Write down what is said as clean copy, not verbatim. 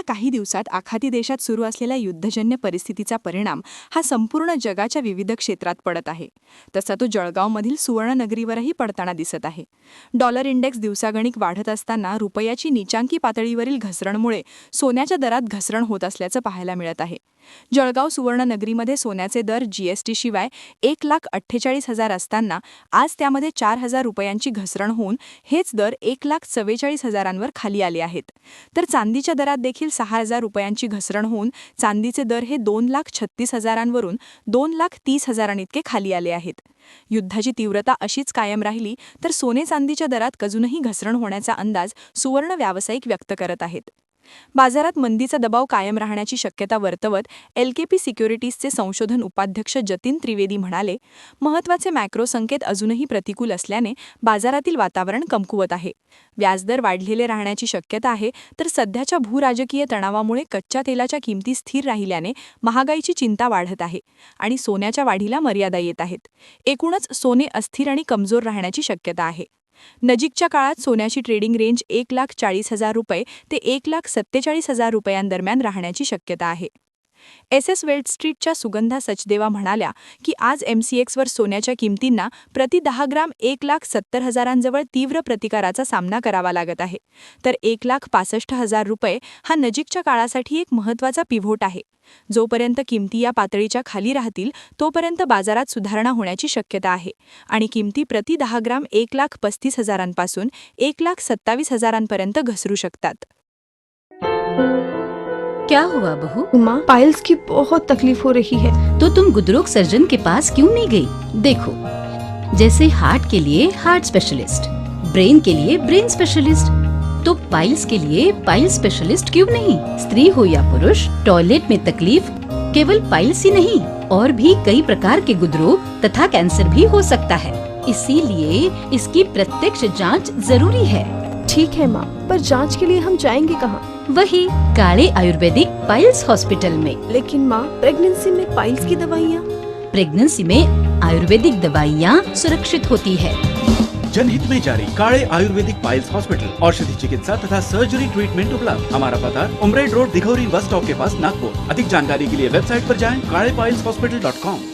गेल्या काही दिवसात आखाती देशात सुरू असलेल्या युद्धजन्य परिस्थितीचा परिणाम हा संपूर्ण जगाच्या विविध क्षेत्रात पडत आहे. तसा तो जळगावमधील सुवर्णनगरीवरही पडताना दिसत आहे. डॉलर इंडेक्स दिवसागणिक वाढत असताना रुपयाची नीचांकी पातळीवरील घसरणमुळे सोन्याच्या दरात घसरण होत असल्याचं पाहायला मिळत आहे. जळगाव सुवर्णनगरीमध्ये सोन्याचे दर जीएसटी शिवाय 1,48,000 असताना आज त्यामध्ये 4,000 रुपयांची घसरण होऊन हेच दर 1,44,000 खाली आले आहेत. तर चांदीच्या दरात देखील 6,000 रुपयांची घसरण होऊन चांदीचे दर हे 2,36,000 वरून 2,30,000 इतके खाली आले आहेत. युद्धाची तीव्रता अशीच कायम राहिली तर सोने चांदीच्या दरात अजूनही घसरण होण्याचा अंदाज सुवर्ण व्यावसायिक व्यक्त करत आहेत. बाजारात मंदीचा दबाव कायम राहण्याची शक्यता वर्तवत एलकेपी सिक्युरिटीजचे संशोधन उपाध्यक्ष जतीन त्रिवेदी म्हणाले, महत्त्वाचे मॅक्रो संकेत अजूनही प्रतिकूल असल्याने बाजारातील वातावरण कमकुवत आहे. व्याजदर वाढलेले राहण्याची शक्यता आहे, तर सध्याच्या भूराजकीय तणावामुळे कच्च्या तेलाच्या किमती स्थिर राहिल्याने महागाईची चिंता वाढत आहे आणि सोन्याच्या वाढीला मर्यादा येत आहेत. एकूणच सोने अस्थिर आणि कमजोर राहण्याची शक्यता आहे. नजीकच्या काळात सोन्याची ट्रेडिंग रेंज 1,40,000 रुपये ते 1,47,000 रुपयांदरम्यान राहण्याची शक्यता आहे. एस वेल्ट स्ट्रीटच्या सुगंधा सचदेवा म्हणाल्या की आज MCXवर सोन्याच्या किमतींना प्रति 10 ग्राम 1,70,000 जवळ तीव्र प्रतिकाराचा सामना करावा लागत आहे, तर 1,65,000 रुपये हा नजीकच्या काळासाठी एक महत्त्वाचा पिव्होट आहे. जोपर्यंत किमती या पातळीच्या खाली राहतील तोपर्यंत बाजारात सुधारणा होण्याची शक्यता आहे आणि किमती प्रति 10 ग्राम 1,35,000 पासून 1,27,000 पर्यंत घसरू शकतात. क्या हुआ बहू? माँ, पाइल्स की बहुत तकलीफ हो रही है. तो तुम गुदरोग सर्जन के पास क्यों नहीं गई? देखो, जैसे हार्ट के लिए हार्ट स्पेशलिस्ट, ब्रेन के लिए ब्रेन स्पेशलिस्ट, तो पाइल्स के लिए पाइल स्पेशलिस्ट क्यों नहीं? स्त्री हो या पुरुष, टॉयलेट में तकलीफ केवल पाइल्स ही नहीं और भी कई प्रकार के गुदरोग तथा कैंसर भी हो सकता है. इसीलिए इसकी प्रत्यक्ष जांच जरूरी है. ठीक है माँ, पर जांच के लिए हम जाएंगे कहाँ? वही काले आयुर्वेदिक पाइल्स हॉस्पिटल में. लेकिन माँ, प्रेगनेंसी में पाइल्स की दवाइयाँ. प्रेगनेंसी में आयुर्वेदिक दवाइयाँ सुरक्षित होती है. जनहित में जारी. काळे आयुर्वेदिक पाइल्स हॉस्पिटल, औषधि चिकित्सा तथा सर्जरी ट्रीटमेंट उपलब्ध. हमारा पता उमरेड रोड, दिघौरी बस स्टॉप के पास, नागपुर. अधिक जानकारी के लिए वेबसाइट पर जाएं kalepileshospital.com.